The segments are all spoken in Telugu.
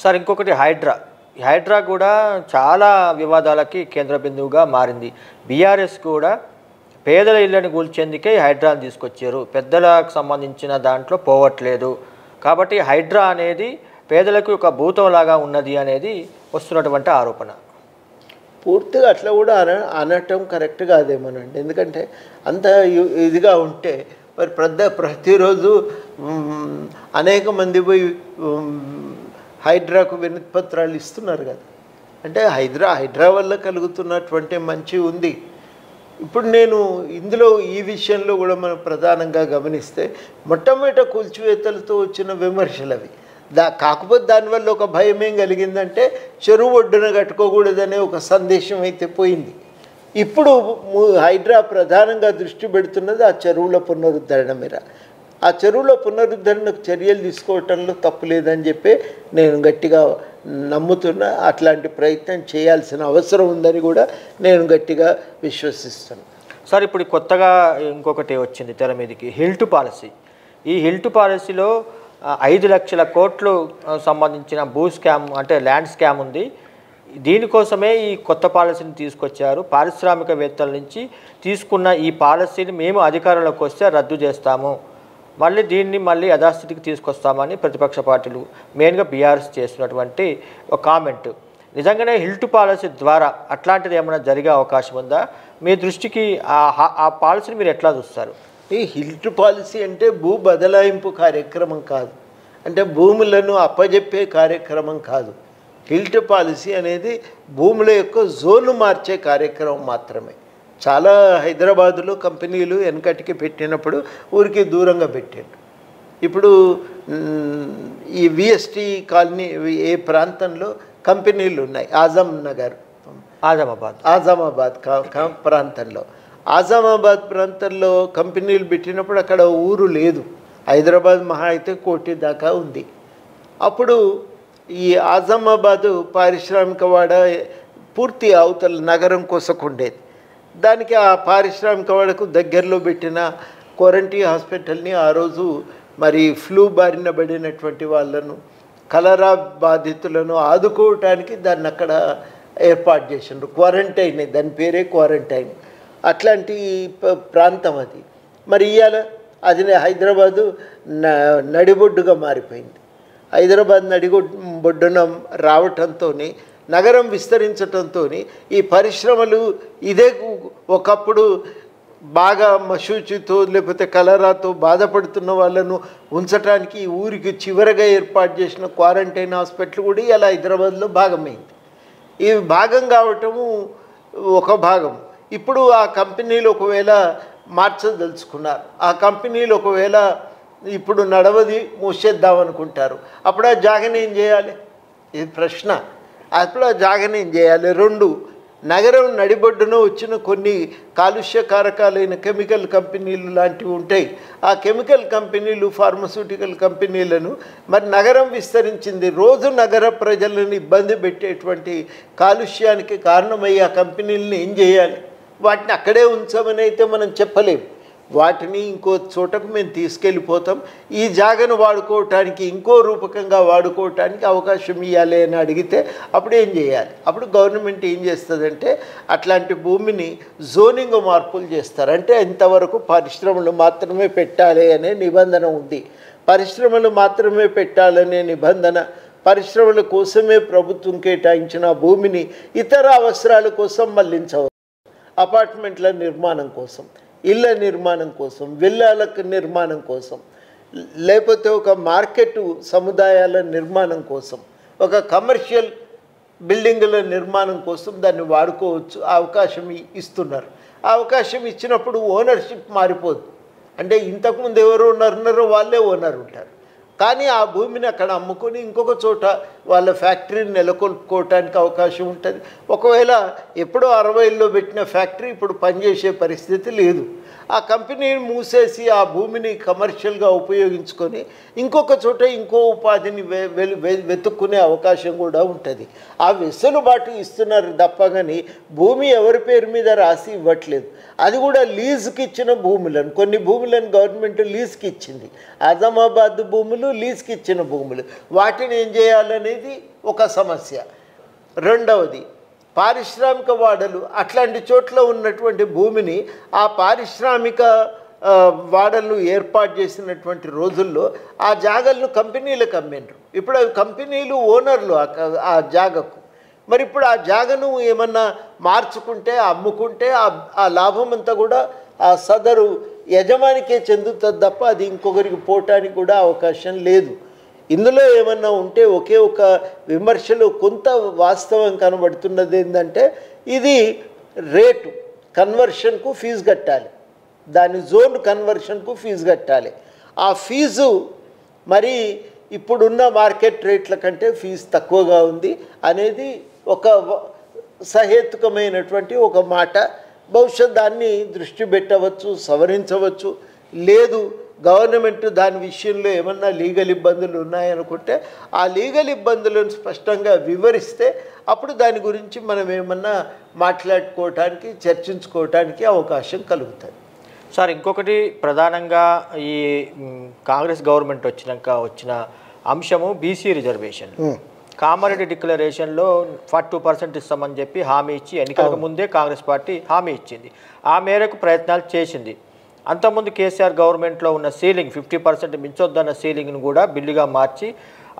సార్ ఇంకొకటి హైడ్రా. ఈ హైడ్రా కూడా చాలా వివాదాలకి కేంద్ర బిందువుగా మారింది. బీఆర్ఎస్ కూడా పేదల ఇళ్లను కూల్చేందుకే ఈ హైడ్రాని తీసుకొచ్చారు, పెద్దలకు సంబంధించిన దాంట్లో పోవట్లేదు. కాబట్టి హైడ్రా అనేది పేదలకు ఒక భూతంలాగా ఉన్నది అనేది వస్తున్నటువంటి ఆరోపణ. పూర్తిగా అట్లా కూడా అనటం కరెక్ట్ కాదేమోనండి. ఎందుకంటే అంత ఇదిగా ఉంటే మరి ప్రతిరోజు అనేక మంది పోయి హైడ్రాకు వినతి పత్రాలు ఇస్తున్నారు కదా. అంటే హైడ్రా వల్ల కలుగుతున్నటువంటి మంచి ఉంది. ఇప్పుడు నేను ఇందులో ఈ విషయంలో కూడా మనం ప్రధానంగా గమనిస్తే మొట్టమొదట కూల్చివేతలతో వచ్చిన విమర్శలు అవి. కాకపోతే దానివల్ల ఒక భయం ఏం కలిగిందంటే చెరువు ఒడ్డున కట్టుకోకూడదనే ఒక సందేశం అయితే పోయింది. ఇప్పుడు హైడ్రా ప్రధానంగా దృష్టి పెడుతున్నది ఆ చెరువుల పునరుద్ధరణ మీద. ఆ చెరువుల పునరుద్ధరణకు చర్యలు తీసుకోవటంలో తప్పు లేదని చెప్పి నేను గట్టిగా నమ్ముతున్నా. అట్లాంటి ప్రయత్నం చేయాల్సిన అవసరం ఉందని కూడా నేను గట్టిగా విశ్వసిస్తున్నాను. సార్ ఇప్పుడు కొత్తగా ఇంకొకటి వచ్చింది తెర మీదకి, హిల్ట్ పాలసీ. ఈ హిల్ట్ పాలసీలో 5 లక్షల కోట్లు సంబంధించిన భూ స్కామ్ అంటే ల్యాండ్ స్కామ్ ఉంది. దీనికోసమే ఈ కొత్త పాలసీని తీసుకొచ్చారు. పారిశ్రామికవేత్తల నుంచి తీసుకున్న ఈ పాలసీని మేము అధికారంలోకి వస్తే రద్దు చేస్తాము, మళ్ళీ యథాస్థితికి తీసుకొస్తామని ప్రతిపక్ష పార్టీలు మెయిన్గా బీఆర్ఎస్ చేస్తున్నటువంటి ఒక కామెంట్. నిజంగానే హిల్ట్ పాలసీ ద్వారా అట్లాంటిది ఏమైనా జరిగే అవకాశం ఉందా? మీ దృష్టికి ఆ పాలసీని మీరు ఎట్లా చూస్తారు? ఈ హిల్ట్ పాలసీ అంటే భూ బదలాయింపు కార్యక్రమం కాదు, అంటే భూములను అప్పజెప్పే కార్యక్రమం కాదు. హిల్ట్ పాలసీ అనేది భూముల యొక్క జోను మార్చే కార్యక్రమం మాత్రమే. చాలా హైదరాబాదులో కంపెనీలు వెనకటికి పెట్టినప్పుడు ఊరికి దూరంగా పెట్టారు. ఇప్పుడు ఈ విఎస్టీ కాలనీ ఏ ప్రాంతంలో కంపెనీలు ఉన్నాయి, ఆజామాబాద్ ప్రాంతంలో. ఆజామాబాద్ ప్రాంతంలో కంపెనీలు పెట్టినప్పుడు అక్కడ ఊరు లేదు. హైదరాబాద్ మహా అయితే 1 కోటి దాకా ఉంది. అప్పుడు ఈ ఆజామాబాదు పారిశ్రామికవాడ పూర్తి అవతల నగరం కోసకుండేది. దానికి ఆ పారిశ్రామికవాడకు దగ్గరలో పెట్టిన క్వారంటీ హాస్పిటల్ని ఆ రోజు మరి ఫ్లూ బారిన పడినటువంటి వాళ్ళను, కలరా బాధితులను ఆదుకోవటానికి దాన్ని అక్కడ ఏర్పాటు చేసిండ్రు. క్వారంటైన్, దాని పేరే క్వారంటైన్. అట్లాంటి ప్రాంతం అది. మరి ఇవాళ అది హైదరాబాదు నడిబొడ్డుగా మారిపోయింది. హైదరాబాద్ నడిబొడ్డున రావటంతో, నగరం విస్తరించటంతో ఈ పరిశ్రమలు ఇదే ఒకప్పుడు బాగా మశూచితో లేకపోతే కలరాతో బాధపడుతున్న వాళ్ళను ఉంచడానికి ఈ ఊరికి చివరగా ఏర్పాటు చేసిన క్వారంటైన్ హాస్పిటల్ కూడా ఇలా హైదరాబాద్లో భాగమైంది. ఇవి భాగం కావటము ఒక భాగం. ఇప్పుడు ఆ కంపెనీలు ఒకవేళ మార్చదలుచుకున్నారు, ఆ కంపెనీలు ఒకవేళ ఇప్పుడు నడవది మూసేద్దామనుకుంటారు, అప్పుడు ఆ జాగని ఏం చేయాలి? ఇది ప్రశ్న. అప్పుడు ఆ జాగని ఏం చేయాలి? 2, నగరం నడిబొడ్డున వచ్చిన కొన్ని కాలుష్యకారకాలైన కెమికల్ కంపెనీలు లాంటివి ఉంటాయి. ఆ కెమికల్ కంపెనీలు, ఫార్మస్యూటికల్ కంపెనీలను మరి నగరం విస్తరించింది, రోజు నగర ప్రజలను ఇబ్బంది పెట్టేటువంటి కాలుష్యానికి కారణమయ్యే ఆ కంపెనీలను ఏం చేయాలి? వాటిని అక్కడే ఉంచమని అయితే మనం చెప్పలేము. వాటిని ఇంకో చోటకు మేము తీసుకెళ్ళిపోతాం, ఈ జాగను వాడుకోవటానికి ఇంకో రూపకంగా వాడుకోవటానికి అవకాశం ఇవ్వాలి అని అడిగితే అప్పుడు ఏం చేయాలి? అప్పుడు గవర్నమెంట్ ఏం చేస్తుందంటే అట్లాంటి భూమిని జోనింగ్ మార్పులు చేస్తారు. అంటే ఇంతవరకు పరిశ్రమలు మాత్రమే పెట్టాలి అనే నిబంధన ఉంది. పరిశ్రమలు మాత్రమే పెట్టాలనే నిబంధన, పరిశ్రమల కోసమే ప్రభుత్వం కేటాయించిన భూమిని ఇతర అవసరాల కోసం మళ్లించవచ్చు. అపార్ట్మెంట్ల నిర్మాణం కోసం, ఇళ్ళ నిర్మాణం కోసం, విల్లాలకు నిర్మాణం కోసం, లేకపోతే ఒక మార్కెట్ సముదాయాల నిర్మాణం కోసం, ఒక కమర్షియల్ బిల్డింగుల నిర్మాణం కోసం దాన్ని వాడుకోవచ్చు. ఆ అవకాశం ఇస్తున్నారు. ఆ అవకాశం ఇచ్చినప్పుడు ఓనర్షిప్ మారిపోదు. అంటే ఇంతకుముందు ఎవరు ఉన్నారో వాళ్ళే ఓనర్ ఉంటారు. కానీ ఆ భూమిని అక్కడ అమ్ముకొని ఇంకొక చోట వాళ్ళ ఫ్యాక్టరీని నెలకొల్పుకోవటానికి అవకాశం ఉంటుంది. ఒకవేళ ఎప్పుడో 60లో పెట్టిన ఫ్యాక్టరీ ఇప్పుడు పనిచేసే పరిస్థితి లేదు. ఆ కంపెనీని మూసేసి ఆ భూమిని కమర్షియల్గా ఉపయోగించుకొని ఇంకొక చోట ఇంకో ఉపాధిని వెతుక్కునే అవకాశం కూడా ఉంటుంది. ఆ వెసులుబాటు ఇస్తున్నారు తప్ప కానీ భూమి ఎవరి పేరు మీద రాసి ఇవ్వట్లేదు. అది కూడా లీజుకి ఇచ్చిన భూములను, కొన్ని భూములను గవర్నమెంట్ లీజుకి ఇచ్చింది. ఆజామాబాద్ భూములు భూములు, లీజ్కి ఇచ్చిన భూములు, వాటిని ఏం చేయాలనేది ఒక సమస్య. రెండవది పారిశ్రామిక వాడలు, అట్లాంటి చోట్ల ఉన్నటువంటి భూమిని ఆ పారిశ్రామిక వాడలు ఏర్పాటు చేసినటువంటి రోజుల్లో ఆ జాగలను కంపెనీలకు అమ్మిండ్రు. ఇప్పుడు అవి కంపెనీలు ఓనర్లు ఆ జాగకు. మరి ఇప్పుడు ఆ జాగను ఏమన్నా మార్చుకుంటే, అమ్ముకుంటే ఆ లాభం అంతా కూడా ఆ సదరు యజమానికే చెందుతుంది తప్ప అది ఇంకొకరికి పోవటానికి కూడా అవకాశం లేదు. ఇందులో ఏమన్నా ఉంటే ఒకే ఒక విమర్శలు కొంత వాస్తవం కనబడుతున్నది ఏంటంటే, ఇది రేటు కన్వర్షన్కు ఫీజు కట్టాలి, దాని జోన్ కన్వర్షన్కు ఫీజు కట్టాలి. ఆ ఫీజు మరి ఇప్పుడున్న మార్కెట్ రేట్ల కంటే ఫీజు తక్కువగా ఉంది అనేది ఒక సహేతుకమైనటువంటి ఒక మాట. బహుశా దాన్ని దృష్టి పెట్టవచ్చు, సవరించవచ్చు. లేదు గవర్నమెంట్ దాని విషయంలో ఏమన్నా లీగల్ ఇబ్బందులు ఉన్నాయనుకుంటే ఆ లీగల్ ఇబ్బందులను స్పష్టంగా వివరిస్తే అప్పుడు దాని గురించి మనం ఏమన్నా మాట్లాడుకోవటానికి, చర్చించుకోవటానికి అవకాశం కలుగుతుంది. సార్, ఇంకొకటి ప్రధానంగా ఈ కాంగ్రెస్ గవర్నమెంట్ వచ్చిన అంశము బీసీ రిజర్వేషన్. కామారెడ్డి డిక్లరేషన్లో 42% ఇస్తామని చెప్పి హామీ ఇచ్చి ఎన్నికలకు ముందే కాంగ్రెస్ పార్టీ హామీ ఇచ్చింది. ఆ మేరకు ప్రయత్నాలు చేసింది. అంతకుముందు కేసీఆర్ గవర్నమెంట్లో ఉన్న సీలింగ్ 50% మించొద్దన్న సీలింగ్ను కూడా బిల్లుగా మార్చి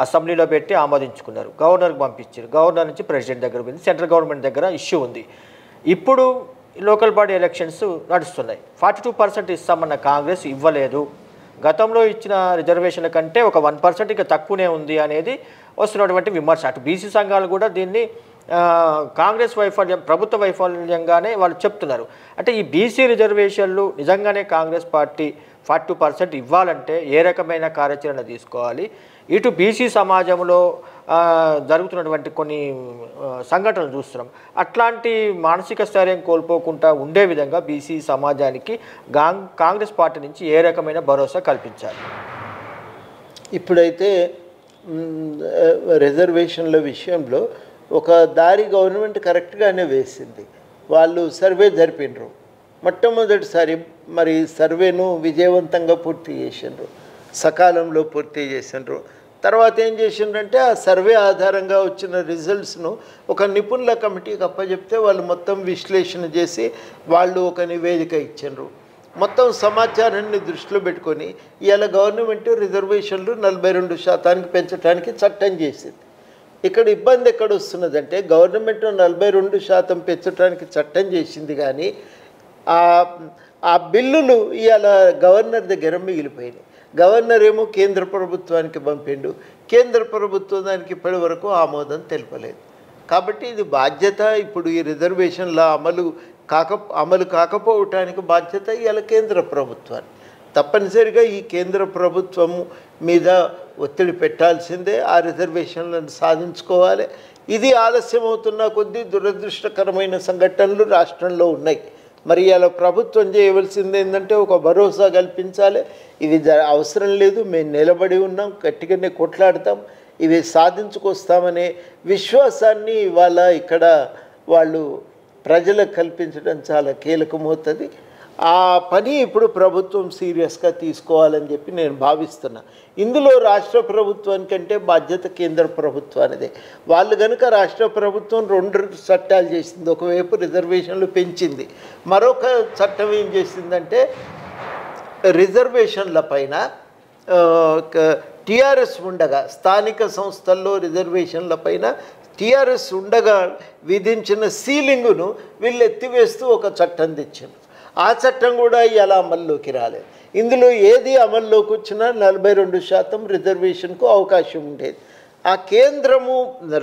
అసెంబ్లీలో పెట్టి ఆమోదించుకున్నారు. గవర్నర్కి పంపించారు. గవర్నర్ నుంచి ప్రెసిడెంట్ దగ్గర ఉంది, సెంట్రల్ గవర్నమెంట్ దగ్గర ఇష్యూ ఉంది. ఇప్పుడు లోకల్ బాడీ ఎలక్షన్స్ నడుస్తున్నాయి. 42% ఇస్తామన్న కాంగ్రెస్ ఇవ్వలేదు. గతంలో ఇచ్చిన రిజర్వేషన్ల కంటే ఒక 1% ఇంకా తక్కువనే ఉంది అనేది వస్తున్నటువంటి విమర్శ. అటు బీసీ సంఘాలు కూడా దీన్ని కాంగ్రెస్ వైఫల్యం, ప్రభుత్వ వైఫల్యంగానే వాళ్ళు చెప్తున్నారు. అంటే ఈ బీసీ రిజర్వేషన్లు నిజంగానే కాంగ్రెస్ పార్టీ 42% ఇవ్వాలంటే ఏ రకమైన కార్యాచరణ తీసుకోవాలి? ఇటు బీసీ సమాజంలో జరుగుతున్నటువంటి కొన్ని సంఘటనలు చూస్తున్నాం. అట్లాంటి మానసిక స్థైర్యం కోల్పోకుండా ఉండే విధంగా బీసీ సమాజానికి కాంగ్రెస్ పార్టీ నుంచి ఏ రకమైన భరోసా కల్పించాలి? ఇప్పుడైతే రిజర్వేషన్ల విషయంలో ఒక దారి గవర్నమెంట్ కరెక్ట్గానే వేసింది. వాళ్ళు సర్వే జరిపినరు. మొట్టమొదటిసారి మరి సర్వేను విజయవంతంగా పూర్తి చేసినారు, సకాలంలో పూర్తి చేసినారు. తర్వాత ఏం చేసిండ్రంటే ఆ సర్వే ఆధారంగా వచ్చిన రిజల్ట్స్ను ఒక నిపుణుల కమిటీకి అప్పచెప్తే వాళ్ళు మొత్తం విశ్లేషణ చేసి వాళ్ళు ఒక నివేదిక ఇచ్చిండ్రు. మొత్తం సమాచారాన్ని దృష్టిలో పెట్టుకొని ఇవాళ గవర్నమెంట్ రిజర్వేషన్లు 42% పెంచడానికి చట్టం చేసింది. ఇక్కడ ఇబ్బంది ఎక్కడ వస్తున్నదంటే గవర్నమెంట్ 42% పెంచడానికి చట్టం చేసింది, కానీ ఆ బిల్లులు ఇవాళ గవర్నర్ దగ్గర మిగిలిపోయినాయి. గవర్నర్ ఏమో కేంద్ర ప్రభుత్వానికి పంపిండు, కేంద్ర ప్రభుత్వం దానికి ఇప్పటి వరకు ఆమోదం తెలపలేదు. కాబట్టి ఇది బాధ్యత. ఇప్పుడు ఈ రిజర్వేషన్ల అమలు కాకపోవటానికి బాధ్యత ఇవాళ కేంద్ర ప్రభుత్వాన్ని. తప్పనిసరిగా ఈ కేంద్ర ప్రభుత్వం మీద ఒత్తిడి పెట్టాల్సిందే. ఆ రిజర్వేషన్లను సాధించుకోవాలి. ఇది ఆలస్యం అవుతున్న కొద్దీ దురదృష్టకరమైన సంఘటనలు రాష్ట్రంలో ఉన్నాయి. మరి ఇలా ప్రభుత్వం చేయవలసింది ఏంటంటే ఒక భరోసా కల్పించాలి. ఇవి అవసరం లేదు, మేము నిలబడి ఉన్నాం, గట్టిగానే కొట్లాడతాం, ఇవి సాధించుకొస్తామనే విశ్వాసాన్ని ఇవాళ ఇక్కడ వాళ్ళు ప్రజలకు కల్పించడం చాలా కీలకమవుతుంది. ఆ పని ఇప్పుడు ప్రభుత్వం సీరియస్గా తీసుకోవాలని చెప్పి నేను భావిస్తున్నా. ఇందులో రాష్ట్ర ప్రభుత్వానికంటే బాధ్యత కేంద్ర ప్రభుత్వానిదే. వాళ్ళు కనుక రాష్ట్ర ప్రభుత్వం 2 చట్టాలు చేసింది. ఒకవైపు రిజర్వేషన్లు పెంచింది, మరొక చట్టం ఏం చేసిందంటే రిజర్వేషన్ల పైన టీఆర్ఎస్ ఉండగా స్థానిక సంస్థల్లో రిజర్వేషన్ల పైన టీఆర్ఎస్ ఉండగా విధించిన సీలింగును వీళ్ళు ఎత్తివేస్తూ ఒక చట్టం తెచ్చింది. ఆ చట్టం కూడా ఇలా అమల్లోకి రాలేదు. ఇందులో ఏది అమల్లోకి వచ్చినా 42% రిజర్వేషన్కు అవకాశం ఉండేది. ఆ కేంద్రము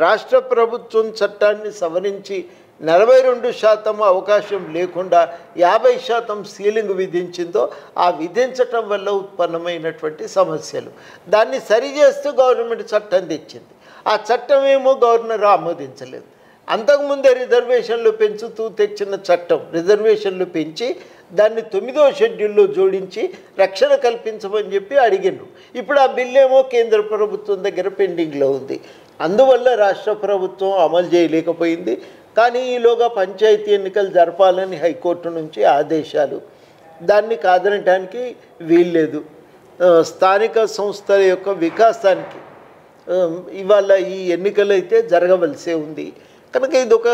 రాష్ట్ర ప్రభుత్వం చట్టాన్ని సవరించి 42% అవకాశం లేకుండా 50% సీలింగ్ విధించిందో ఆ విధించటం వల్ల ఉత్పన్నమైనటువంటి సమస్యలు, దాన్ని సరిచేస్తూ గవర్నమెంట్ చట్టం తెచ్చింది. ఆ చట్టం ఏమో గవర్నర్ ఆమోదించలేదు. అంతకుముందే రిజర్వేషన్లు పెంచుతూ తెచ్చిన చట్టం రిజర్వేషన్లు పెంచి దాన్ని 9వ షెడ్యూల్లో జోడించి రక్షణ కల్పించమని చెప్పి అడిగినారు. ఇప్పుడు ఆ బిల్లు ఏమో కేంద్ర ప్రభుత్వం దగ్గర పెండింగ్లో ఉంది. అందువల్ల రాష్ట్ర ప్రభుత్వం అమలు చేయలేకపోయింది. కానీ ఈలోగా పంచాయతీ ఎన్నికలు జరపాలని హైకోర్టు నుంచి ఆదేశాలు, దాన్ని కాదనటానికి వీల్లేదు. స్థానిక సంస్థల యొక్క వికాసానికి ఇవాళ ఈ ఎన్నికలు అయితే జరగవలసే ఉంది. కనుక ఇది ఒక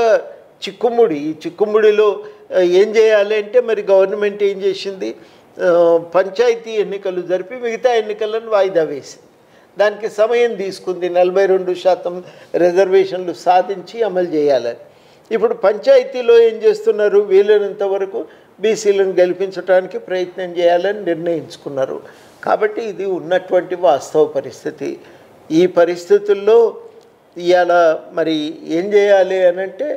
చిక్కుముడి. ఈ చిక్కుముడిలో ఏం చేయాలి అంటే మరి గవర్నమెంట్ ఏం చేసింది, పంచాయతీ ఎన్నికలు జరిపి మిగతా ఎన్నికలను వాయిదా వేసింది. దానికి సమయం తీసుకుంది 42% రిజర్వేషన్లు సాధించి అమలు చేయాలని. ఇప్పుడు పంచాయతీలో ఏం చేస్తున్నారు, వీలైనంత వరకు బీసీలను గెలిపించడానికి ప్రయత్నం చేయాలని నిర్ణయించుకున్నారు. కాబట్టి ఇది ఉన్నటువంటి వాస్తవ పరిస్థితి. ఈ పరిస్థితుల్లో ఇవాళ మరి ఏం చేయాలి అనంటే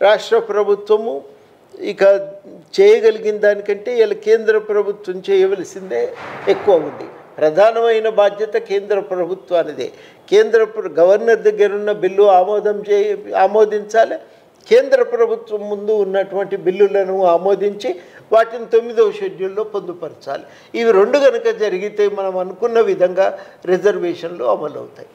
రాష్ట్ర ప్రభుత్వము ఇక చేయగలిగిన దానికంటే ఇలా కేంద్ర ప్రభుత్వం చేయవలసిందే ఎక్కువ ఉంది. ప్రధానమైన బాధ్యత కేంద్ర ప్రభుత్వానిదే. గవర్నర్ దగ్గర ఉన్న బిల్లు ఆమోదించాలి. కేంద్ర ప్రభుత్వం ముందు ఉన్నటువంటి బిల్లులను ఆమోదించి వాటిని 9వ షెడ్యూల్లో పొందుపరచాలి. ఇవి రెండు కనుక జరిగితే మనం అనుకున్న విధంగా రిజర్వేషన్లు అమలు అవుతాయి.